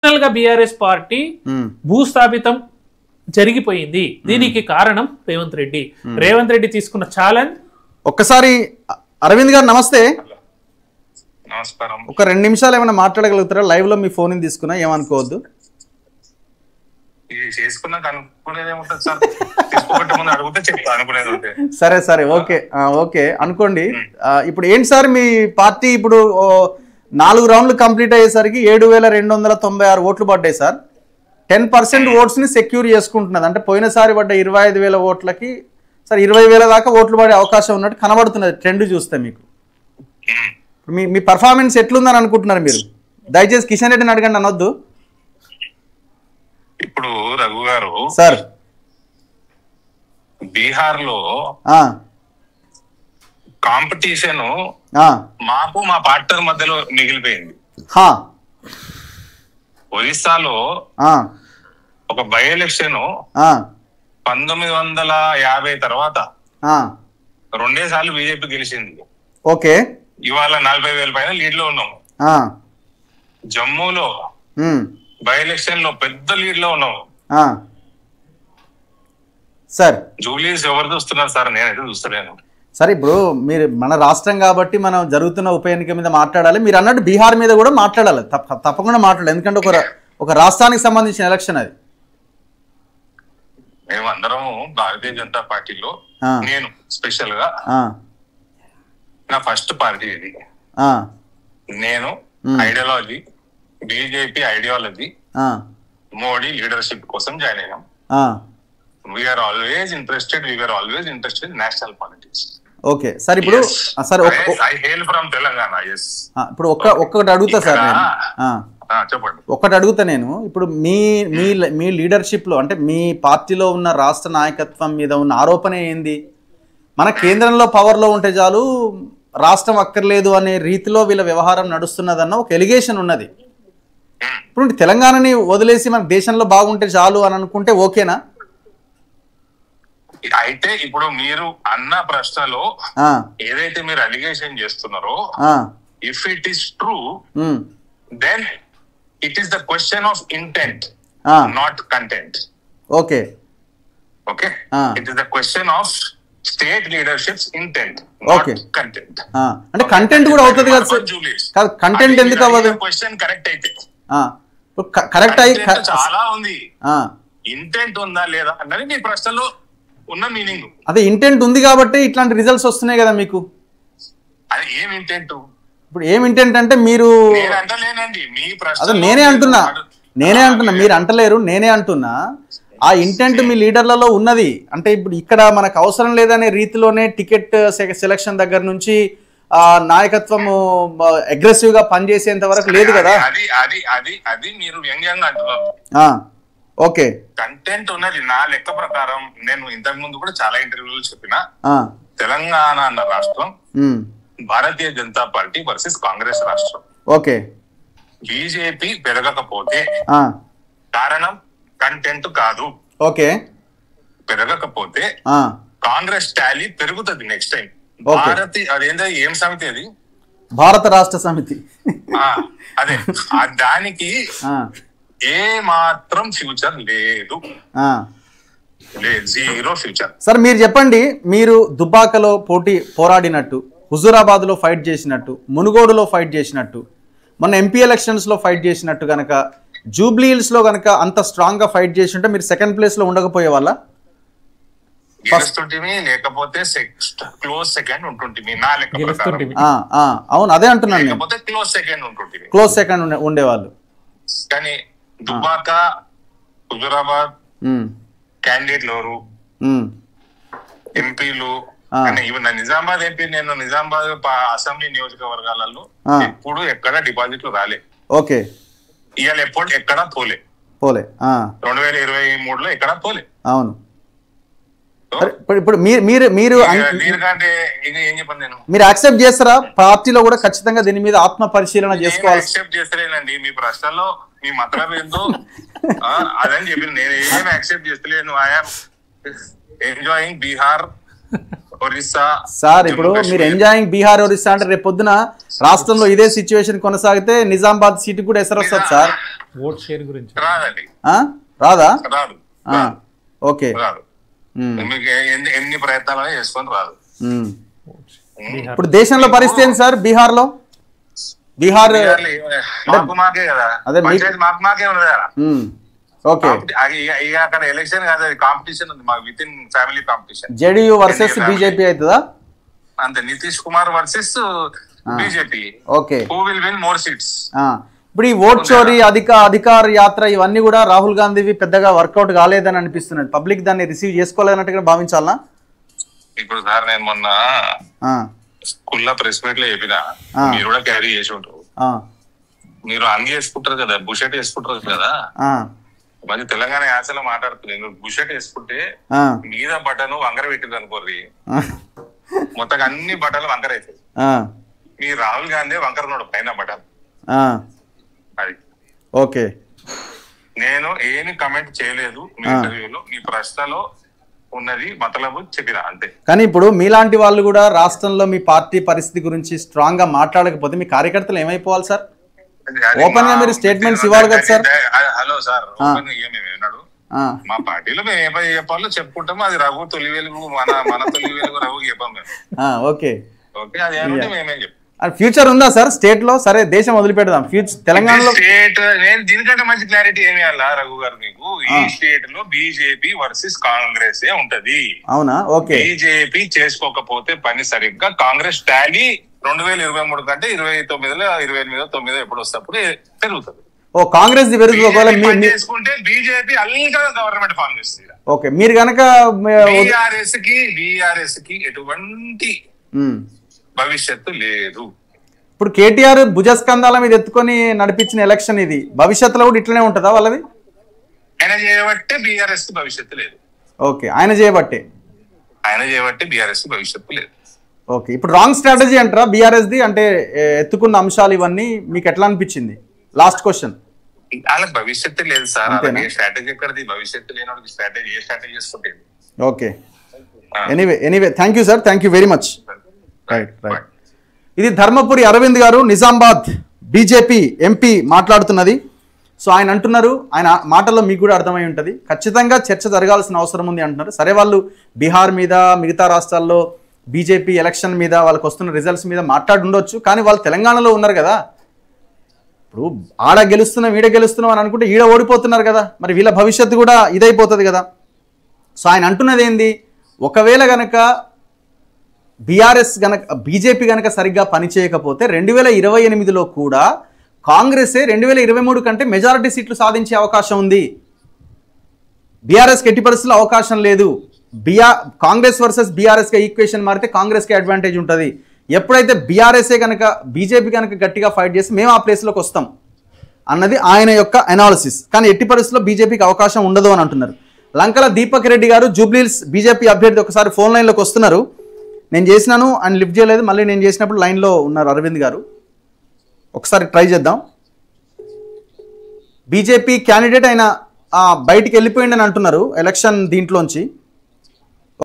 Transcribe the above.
గా BRS party భూస్థాపితం జరిగిపోయింది. దీనికి కారణం రేవంత్ రెడ్డి. రేవంత్ రెడ్డి తీసుకున్న ఛాలెంజ్. ఒక్కసారి అరవింద్ గారు నమస్తే. నమస్కారం. ఒక 2 నిమిషాలు ఏమైనా మాట్లాడగలుగుతారా? లైవ్ లో మీ ఫోన్ తీసుకున్నా ఏమనుకోవద్దు. సరే సరే ఓకే ఓకే అనుకోండి. ఇప్పుడు ఏంటి సార్ మీ పార్టీ ఇప్పుడు 4 రౌండ్లు కంప్లీట్ అయ్యేసరికి 7,296 ఓట్లు పడ్డాయి సార్. 10% ఓట్స్ ని సెక్యూర్ చేసుకుంటున్నది. అంటే పోయినసారి పడ్డ 25,000 ఓట్లకి సార్ 20,000 దాకా ఓట్లు పడే అవకాశం ఉన్నట్టు కనబడుతున్నది ట్రెండ్ చూస్తే. మీకు మీ పర్ఫార్మెన్స్ ఎట్లుందని అనుకుంటున్నారు మీరు? దయచేసి కిషన్ రెడ్డిని అడగండి అనొద్దు. ఇప్పుడు రఘు గారు సార్ బీహార్ లో కాంపిటీషన్ మాకు మా పార్ట్నర్ మధ్యలో మిగిలిపోయింది. ఒరిస్సాలో ఒక బై ఎలక్షన్ 1950 తర్వాత 2 సార్లు బీజేపీ గెలిచింది. ఓకే, ఇవాళ 40,000 పైన లీడ్ లో ఉన్నాము. జమ్మూలో బై ఎలక్షన్ లో పెద్ద లీడ్ లో ఉన్నాము. సార్ జూబ్లీస్ ఎవరు చూస్తున్నారు సార్? నేనైతే చూస్తలేను. సరే, ఇప్పుడు మీరు మన రాష్ట్రం కాబట్టి మనం జరుగుతున్న ఉప ఎన్నిక మీద మాట్లాడాలి. మీరు అన్నట్టు బీహార్ మీద కూడా మాట్లాడాలి, తప్పకుండా మాట్లాడాలి. ఎందుకంటే ఒక రాష్ట్రానికి సంబంధించిన ఎలక్షన్ అది. మేమందరం భారతీయ జనతా పార్టీలో, నేను స్పెషల్ గా నా ఫస్ట్ పార్టీ ఇది. నేను ideology, BJP ideology, Modi leadership కోసం జాయిన్ అయ్యాం. We are always interested in national politics. Okay sir, ఇప్పుడు sir I hail from Telangana. Yes. ఇప్పుడు ఒక్కటి అడుగుతా సార్ నేను. చెప్పండి. ఒక్కటి అడుగుతా నేను. ఇప్పుడు మీ లీడర్షిప్ లో, అంటే మీ పార్టీలో ఉన్న రాష్ట్ర నాయకత్వం మీద ఉన్న ఆరోపణ ఏంది? మన కేంద్రంలో పవర్ లో ఉంటే చాలు, రాష్ట్రం అక్కర్లేదు అనే రీతిలో వీళ్ళ వ్యవహారం నడుస్తున్నదన్న ఒక ఎలిగేషన్ ఉన్నది. ఇప్పుడు తెలంగాణని వదిలేసి మన దేశంలో బాగుంటే చాలు అని అనుకుంటే ఓకేనా? అయితే ఇప్పుడు మీరు అన్న ప్రశ్నలో ఏదైతే మీరు అలిగేషన్ చేస్తున్నారో, if it is true, then it is the question of intent, not content. Okay okay, it is the question of state leaderships intent, not content. అంటే కంటెంట్ కూడా అవుతుంది కదా సార్? కంటెంట్ ఎందుకు అవ్వదు? క్వశ్చన్ కరెక్ట్ అయితే correct అయ్యి చాలా ఉంది. ఇంటెంట్ ఉందా లేదా అన్నది మీ ప్రశ్నలో ఉన్న మీనింగ్. అదే ఇంటెంట్ ఉంది కాబట్టి ఇట్లాంటి రిజల్ట్స్ వస్తున్నాయి కదా మీకు. అది ఏం ఇంటెంట్? ఇప్పుడు ఏం ఇంటెంట్ అంటే మీరు, అంటలేనండి మీ ప్రశ్న. అదే నేనే అంటున్నా, మీరు అంటలేరు, నేనే అంటున్నా. ఆ ఇంటెంట్ మీ లీడర్లలో ఉన్నది. అంటే ఇప్పుడు ఇక్కడ మనకు అవసరం లేదనే రీతిలోనే టికెట్ సెలక్షన్ దగ్గర నుంచి నాయకత్వము అగ్రెసివ్ గా పనిచేసేంత వరకు లేదు కదా. అది మీరు వ్యంగ్యంగా అంటున్నారు. ఓకే, కంటెంట్ ఉన్నది. నా లెక్క ప్రకారం, నేను ఇంతకు ముందు కూడా చాలా ఇంటర్వ్యూలు చెప్పిన, తెలంగాణ అన్న రాష్ట్రం భారతీయ జనతా పార్టీ వర్సెస్ కాంగ్రెస్ రాష్ట్రం. ఓకే, బీజేపీ పెరగకపోతే కారణం కంటెంట్ కాదు. ఓకే, పెరగకపోతే కాంగ్రెస్ టాలీ పెరుగుతుంది నెక్స్ట్ టైం. అదేంటో ఏం సమితి అది? భారత రాష్ట్ర సమితి. అదే, దానికి ఏ మాత్రం ఫ్యూచర్ లేదు, జీరో ఫ్యూచర్. సార్ మీరు చెప్పండి, మీరు దుబ్బాకలో పోరాడినట్టు, హుజూరాబాద్ లో ఫైట్ చేసినట్టు, మునుగోడులో ఫైట్ చేసినట్టు, మొన్న ఎంపీ ఎలక్షన్స్ లో ఫైట్ చేసినట్టు గనక జూబ్లీ హిల్స్ లో గనక అంత స్ట్రాంగ్ గా ఫైట్ చేసి ఉంటే మీరు సెకండ్ ప్లేస్ లో ఉండకపోయే వాళ్ళ? లేకపోతే క్లోజ్ సెకండ్ ఉంటుంటిమి. నా లెక్క ప్రకారం అవును, అదే అంటున్నాను నేను. క్లోజ్ సెకండ్ ఉండేవాళ్ళు. కానీ దుబ్బాక, హుజూరాబాద్ క్యాండిడేట్లు ఎవరు? ఎంపీలు. నిజామాబాద్ ఎంపీ, నేను నిజామాబాద్ అసెంబ్లీ నియోజకవర్గాలలో ఎప్పుడు ఎక్కడ డిపాజిట్లు రాలే. ఓకే, ఇవాళ ఎప్పుడు ఎక్కడా పోలే 2023లో ఎక్కడా పోలే. అవును, ఇప్పుడు మీరు యాక్సెప్ట్ చేస్తారా? పార్టీలో కూడా ఖచ్చితంగా దీని మీద ఆత్మ పరిశీలన చేసుకోవాలి. యాక్సెప్ట్ చేస్తలేనండి. మీ ప్రశ్నలో మీ మతలబ్ ఏందో అదని చెప్పి నేను ఏం యాక్సెప్ట్ చేస్తలేను. I'm enjoying Bihar Orissa sir ఇప్పుడు మీరు ఎంజాయింగ్ బీహార్ ఒరిస్సా అంటే రేపు పొద్దున రాష్ట్రంలో ఇదే సిచ్యువేషన్ కొనసాగితే నిజామాబాద్ సీటు కూడా ఎసరు వస్తుంది సార్. ఓట్ షేర్ గురించి రాదండి. రాదా? రాదు. ఓకే. రాదు. మీకు ఎన్ని ప్రయత్నాలు చేసుకొని రాదు. ఇప్పుడు దేశంలో పరిస్థితి ఏంటి సార్? బీహార్ మాకే కదా, మాకే ఉన్నది కదా. ఓకే. ఇక అక్కడ ఎలక్షన్ కాదు, అది కాంపిటీషన్ ఉంది మాకు, with in family competition. JDU versus BJP అవుతుందా? అంతే, Nitish Kumar versus BJP. Okay. Who will win more seats. ఇప్పుడు ఈ ఓట్ చోరీ, అధికార యాత్ర ఇవన్నీ కూడా రాహుల్ గాంధీవి పెద్దగా వర్కౌట్ కాలేదని అనిపిస్తున్నది. పబ్లిక్ దాన్ని రిసీవ్ చేసుకోలేదన్నట్టుగా భావించాలా? ఇప్పుడు సార్ నేను మొన్న స్కూల్లో ప్రెస్ మీట్ లో చెప్పిన, మీరు కూడా క్యారీ చేసి ఉంటారు. మీరు అంగి వేసుకుంటారు కదా, బుషెట్ వేసుకుంటారు కదా, మంచి తెలంగాణ యాసలో మాట్లాడుతుంది. బుషెట్ వేసుకుంటే మీద బటన్ వంకర పెట్టింది అనుకోర్రి, మొత్తం అన్ని బటన్లు వంకర అవుతాయి. మీ రాహుల్ గాంధీ వంకరనోడు పైన బటన్. అది ఓకే. నేను ఏమి కమెంట్ చేయలేదు మీ ఇంటర్వ్యూలో, మీ ప్రశ్నలో ఉన్నది మతలబు చెప్పినా అంతే. కానీ ఇప్పుడు మీలాంటి వాళ్ళు కూడా రాష్ట్రంలో మీ పార్టీ పరిస్థితి గురించి స్ట్రాంగ్ గా మాట్లాడకపోతే మీ కార్యకర్తలు ఏమైపోవాలి సార్? ఓపెన్ గా మీరు స్టేట్మెంట్స్ ఇవ్వాలి కదా సార్. హలో సార్, ఏమేమన్నాడు మా పార్టీలో మేము ఏ పని చెప్పాలో చెప్పుకుంటాము. అది రఘు తొలి వెలుగు, మన తొలి వెలుగు రఘు చెప్పాం మేము. ఓకే. ఓకే, అది ఏమంటే మేమేం చెప్పాం. ఫ్యూచర్ ఉందా సార్ స్టేట్ లో? సరే దేశం వదిలిపెడదాం, ఫ్యూచర్ తెలంగాణలో స్టేట్. నేను దీనికంటే మంచి క్లారిటీ ఏమి ఇవ్వాలా రఘు గారు మీకు? ఈ స్టేట్ లో బీజేపీ వర్సెస్ కాంగ్రెస్ ఉంటది. అవునా? ఓకే. బీజేపీ చేసుకోకపోతే పని సరిగ్గా కాంగ్రెస్ టాలీ 2023 కంటే 29లో 28 ఎప్పుడు వస్తప్పుడు పెరుగుతుంది. ఓ కాంగ్రెస్ చేసుకుంటే బీజేపీ అల్గా గవర్నమెంట్ ఫామ్ చేస్తుంది. ఓకే. మీరు కనుక బీఆర్ఎస్ కి ఎటువంటి భవిష్యత్తు లేదు. ఇప్పుడు కేటీఆర్ భుజస్కంధాల మీద ఎత్తుకొని నడిపించిన ఎలక్షన్ ఇది, భవిష్యత్తులో కూడా ఇట్లనే ఉంటుందా వాళ్ళది? ఆయన చేయబట్టే బీఆర్ఎస్ కి భవిష్యత్తు లేదు. ఓకే. ఆయన చేయబట్టే బీఆర్ఎస్ కి భవిష్యత్తు లేదు. ఓకే. ఇప్పుడు రాంగ్ స్ట్రాటజీ అంటారా బీఆర్ఎస్ ది? అంటే ఎత్తుకున్న అంశాలు ఇవన్నీ మీకు ఎట్లా అనిపించింది? Last question. వాళ్ళకి భవిష్యత్తు లేదు సార్. స్ట్రాటజీ ఎక్కడది? భవిష్యత్తు లేని స్ట్రాటజీ ఏ స్ట్రాటజీ చేసుకుంటే. Okay. Anyway thank you sir, thank you very much. Right. ఇది ధర్మపురి అరవింద్ గారు, నిజామాబాద్ బీజేపీ ఎంపీ మాట్లాడుతున్నది. సో ఆయన అంటున్నారు, ఆయన మాటల్లో మీకు కూడా అర్థమై ఉంటుంది, ఖచ్చితంగా చర్చ జరగాల్సిన అవసరం ఉంది అంటున్నారు. సరే, వాళ్ళు బీహార్ మీద, మిగతా రాష్ట్రాల్లో బీజేపీ ఎలక్షన్ మీద, వాళ్ళకి వస్తున్న రిజల్ట్స్ మీద మాట్లాడి ఉండొచ్చు, కానీ వాళ్ళు తెలంగాణలో ఉన్నారు కదా. ఇప్పుడు ఆడ గెలుస్తున్నాం, ఈడ గెలుస్తున్నాం అని అనుకుంటే ఈడ ఓడిపోతున్నారు కదా, మరి వీళ్ళ భవిష్యత్తు కూడా ఇదైపోతుంది కదా. సో ఆయన అంటున్నది ఏంది, ఒకవేళ గనక బీజేపీ గనక సరిగ్గా పనిచేయకపోతే 2028లో కూడా కాంగ్రెసే 2023 కంటే మెజారిటీ సీట్లు సాధించే అవకాశం ఉంది. బీఆర్ఎస్కి ఎట్టి పరిస్థితుల్లో అవకాశం లేదు. కాంగ్రెస్ వర్సెస్ బీఆర్ఎస్గా ఈక్వేషన్ మారితే కాంగ్రెస్కి అడ్వాంటేజ్ ఉంటుంది. ఎప్పుడైతే బీఆర్ఎస్ఏ కనుక బీజేపీ కనుక గట్టిగా ఫైట్ చేసి మేము ఆ ప్లేస్లోకి వస్తాం అన్నది ఆయన యొక్క అనాలిసిస్. కానీ ఎట్టి పరిస్థితుల్లో బీజేపీకి అవకాశం ఉండదు అని అంటున్నారు. లంకల దీపక్ రెడ్డి గారు జూబ్లీహిల్స్ బీజేపీ అభ్యర్థి ఒకసారి ఫోన్ లైన్లోకి వస్తున్నారు. నేను చేసినాను, ఆయన లిఫ్ట్ చేయలేదు. మళ్ళీ నేను చేసినప్పుడు లైన్లో ఉన్నారు అరవింద్ గారు. ఒకసారి ట్రై చేద్దాం. బీజేపీ క్యాండిడేట్ ఆయన బయటికి వెళ్ళిపోయిందని అంటున్నారు ఎలక్షన్ దీంట్లోంచి.